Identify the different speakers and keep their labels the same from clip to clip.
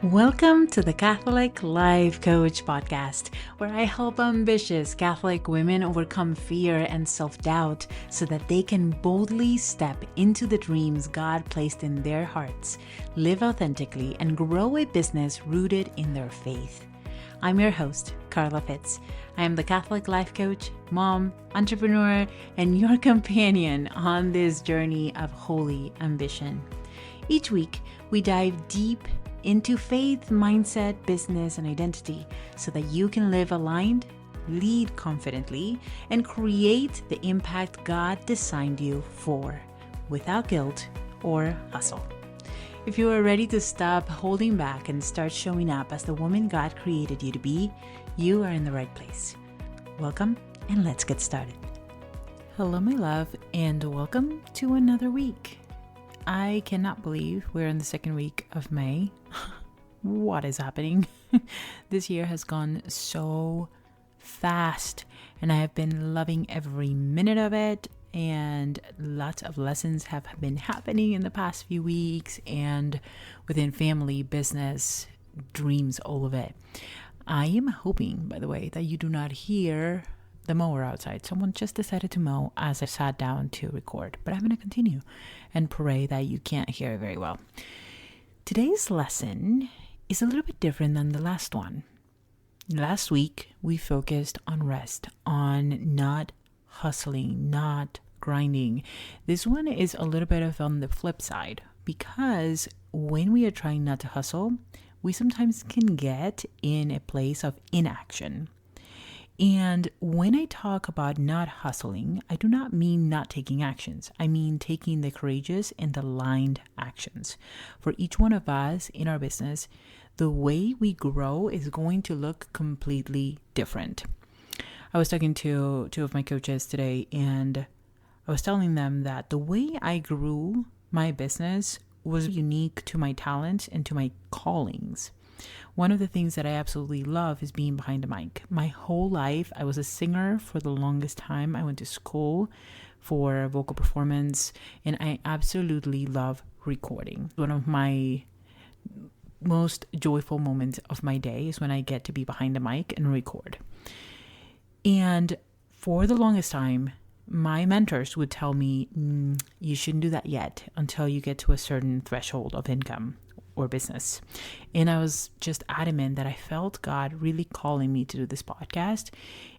Speaker 1: Welcome to the Catholic Life Coach podcast, where I help ambitious Catholic women overcome fear and self-doubt so that they can boldly step into the dreams God placed in their hearts, live authentically, and grow a business rooted in their faith. I'm your host, Carla Fitz. I am the Catholic Life Coach, mom, entrepreneur, and your companion on this journey of holy ambition. Each week, we dive deep into faith, mindset, business, and identity so that you can live aligned, lead confidently, and create the impact God designed you for without guilt or hustle. If you are ready to stop holding back and start showing up as the woman God created you to be, you are in the right place. Welcome, and let's get started. Hello, my love, and welcome to another week. I cannot believe we're in the second week of May. What is happening? This year has gone so fast, and I have been loving every minute of it. And lots of lessons have been happening in the past few weeks, and within family, business, dreams, all of it. I am hoping, by the way, that you do not hear the mower outside. Someone just decided to mow as I sat down to record, but I'm going to continue and pray that you can't hear it very well. Today's lesson is a little bit different than the last one. Last week, we focused on rest, on not hustling, not grinding. This one is a little bit of on the flip side, because when we are trying not to hustle, we sometimes can get in a place of inaction. And when I talk about not hustling, I do not mean not taking actions. I mean taking the courageous and aligned actions. For each one of us in our business, the way we grow is going to look completely different. I was talking to two of my coaches today, and I was telling them that the way I grew my business was unique to my talents and to my callings. One of the things that I absolutely love is being behind the mic. My whole life, I was a singer for the longest time. I went to school for vocal performance, and I absolutely love recording. One of my most joyful moments of my day is when I get to be behind the mic and record. And for the longest time, my mentors would tell me, you shouldn't do that yet until you get to a certain threshold of income or business. And I was just adamant that I felt God really calling me to do this podcast.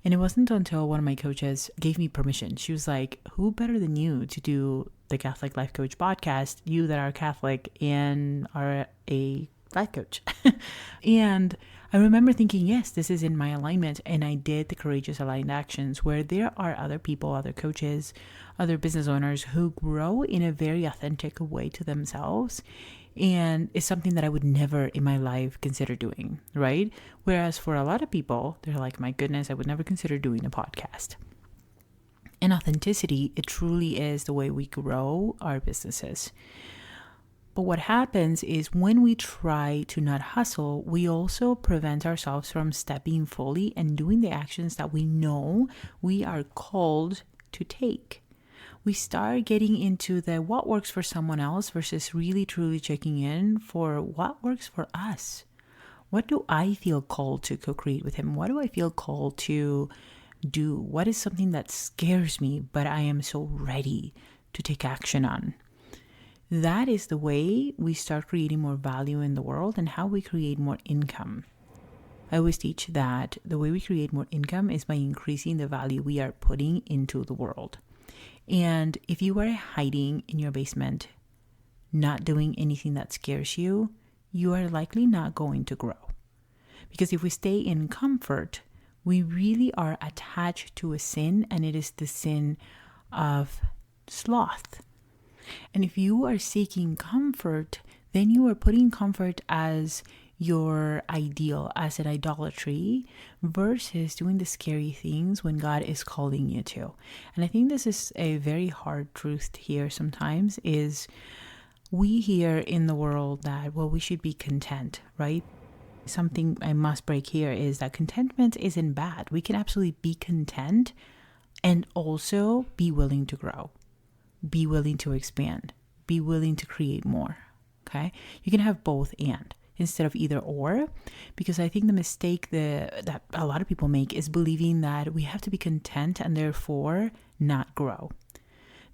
Speaker 1: And it wasn't until one of my coaches gave me permission. She was like, who better than you to do the Catholic Life Coach podcast? You that are Catholic and are a life coach. And I remember thinking, yes, this is in my alignment. And I did the courageous aligned actions where there are other people, other coaches, other business owners who grow in a very authentic way to themselves. And it's something that I would never in my life consider doing, right? Whereas for a lot of people, they're like, my goodness, I would never consider doing a podcast. And authenticity, it truly is the way we grow our businesses. But what happens is when we try to not hustle, we also prevent ourselves from stepping fully and doing the actions that we know we are called to take. We start getting into the what works for someone else versus really truly checking in for what works for us. What do I feel called to co-create with him? What do I feel called to do? What is something that scares me, but I am so ready to take action on? That is the way we start creating more value in the world and how we create more income. I always teach that the way we create more income is by increasing the value we are putting into the world. And if you are hiding in your basement, not doing anything that scares you, you are likely not going to grow. Because if we stay in comfort, we really are attached to a sin, and it is the sin of sloth. And if you are seeking comfort, then you are putting comfort as your ideal, as an idolatry, versus doing the scary things when God is calling you to. And I think this is a very hard truth to hear sometimes, is we hear in the world that, well, we should be content, right? Something I must break here is that contentment isn't bad. We can absolutely be content and also be willing to grow. Be willing to expand, be willing to create more. Okay. You can have both and. instead of either or, because I think the mistake that a lot of people make is believing that we have to be content and therefore not grow.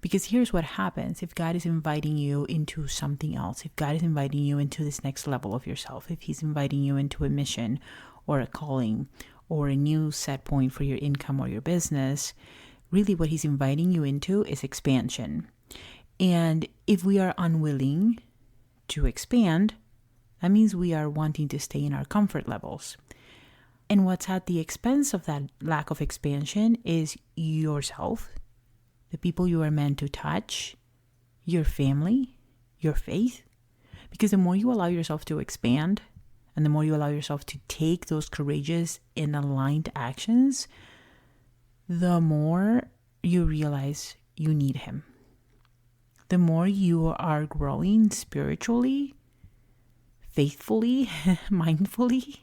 Speaker 1: Because here's what happens if God is inviting you into something else, if God is inviting you into this next level of yourself, if he's inviting you into a mission or a calling or a new set point for your income or your business, really what he's inviting you into is expansion. And if we are unwilling to expand, that means we are wanting to stay in our comfort levels. And what's at the expense of that lack of expansion is yourself, the people you are meant to touch, your family, your faith. Because the more you allow yourself to expand, and the more you allow yourself to take those courageous and aligned actions, the more you realize you need him. The more you are growing spiritually, faithfully, mindfully,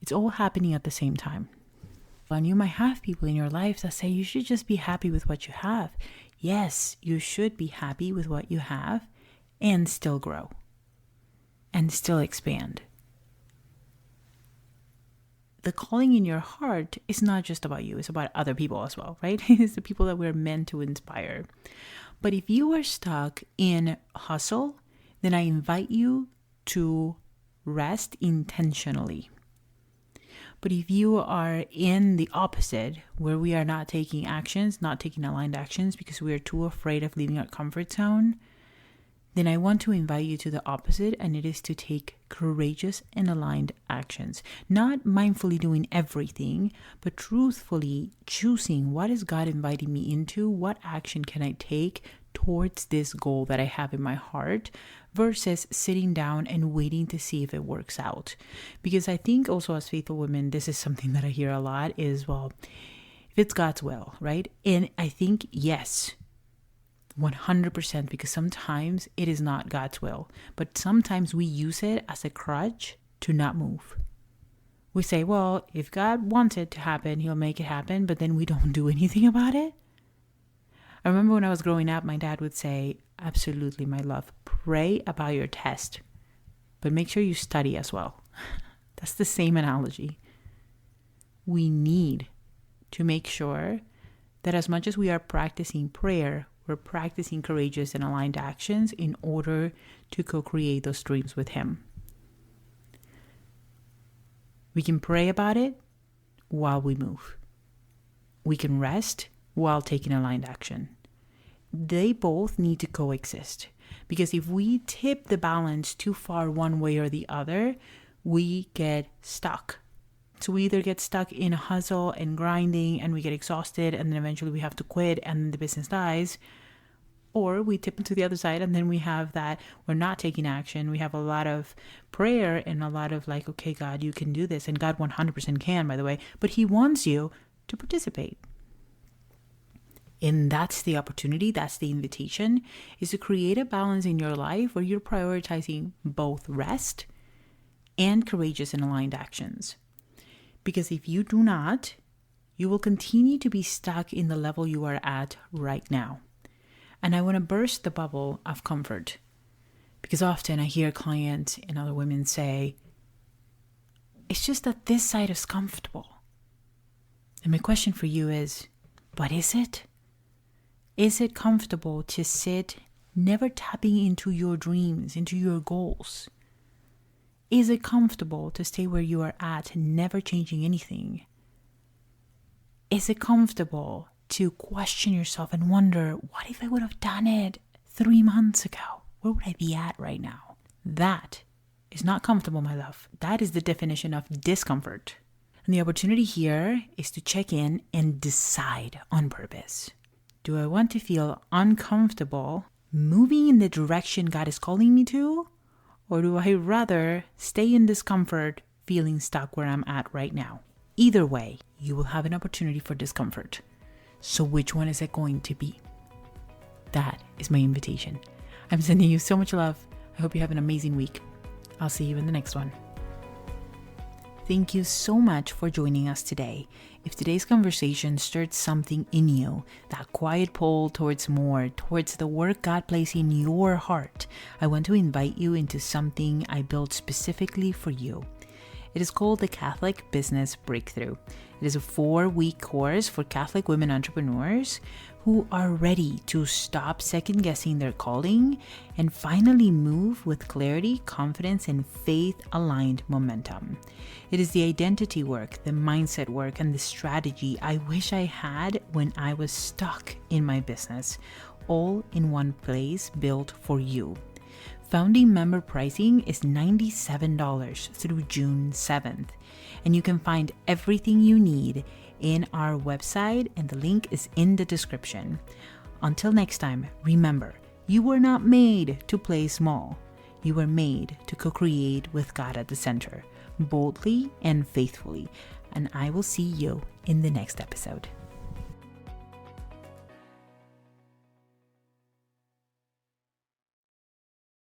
Speaker 1: it's all happening at the same time. And you might have people in your life that say you should just be happy with what you have. Yes, you should be happy with what you have and still grow and still expand. The calling in your heart is not just about you, it's about other people as well, right? It's the people that we're meant to inspire. But if you are stuck in hustle, then I invite you to rest intentionally. But if you are in the opposite, where we are not taking actions, not taking aligned actions because we are too afraid of leaving our comfort zone, then I want to invite you to the opposite, and it is to take courageous and aligned actions. Not mindfully doing everything, but truthfully choosing what is God inviting me into, what action can I take towards this goal that I have in my heart, versus sitting down and waiting to see if it works out. Because I think also as faithful women, this is something that I hear a lot is, well, if it's God's will, right? And I think, yes, 100%, because sometimes it is not God's will, but sometimes we use it as a crutch to not move. We say, well, if God wants it to happen, he'll make it happen, but then we don't do anything about it. I remember when I was growing up, my dad would say, absolutely, my love, pray about your test, but make sure you study as well. That's the same analogy. We need to make sure that as much as we are practicing prayer, we're practicing courageous and aligned actions in order to co-create those dreams with him. We can pray about it while we move. We can rest while taking aligned action. They both need to coexist, because if we tip the balance too far one way or the other, we get stuck. So we either get stuck in a hustle and grinding and we get exhausted and then eventually we have to quit and the business dies, or we tip into the other side and then we have that we're not taking action. We have a lot of prayer and a lot of like, okay, God, you can do this. And God 100% can, by the way, but he wants you to participate. And that's the opportunity, that's the invitation, is to create a balance in your life where you're prioritizing both rest and courageous and aligned actions. Because if you do not, you will continue to be stuck in the level you are at right now. And I want to burst the bubble of comfort, because often I hear clients and other women say, it's just that this side is comfortable. And my question for you is, but is it? Is it comfortable to sit, never tapping into your dreams, into your goals? Is it comfortable to stay where you are at, never changing anything? Is it comfortable to question yourself and wonder, what if I would have done it 3 months ago? Where would I be at right now? That is not comfortable, my love. That is the definition of discomfort. And the opportunity here is to check in and decide on purpose. Do I want to feel uncomfortable moving in the direction God is calling me to? Or do I rather stay in discomfort, feeling stuck where I'm at right now? Either way, you will have an opportunity for discomfort. So which one is it going to be? That is my invitation. I'm sending you so much love. I hope you have an amazing week. I'll see you in the next one. Thank you so much for joining us today. If today's conversation stirred something in you, that quiet pull towards more, towards the work God placed in your heart, I want to invite you into something I built specifically for you. It is called the Catholic Business Breakthrough. It is a 4-week course for Catholic women entrepreneurs who are ready to stop second-guessing their calling and finally move with clarity, confidence, and faith-aligned momentum. It is the identity work, the mindset work, and the strategy I wish I had when I was stuck in my business, all in one place built for you. Founding member pricing is $97 through June 7th, and you can find everything you need in our website, and the link is in the description. Until next time, remember, you were not made to play small. You were made to co-create with God at the center, boldly and faithfully, and I will see you in the next episode.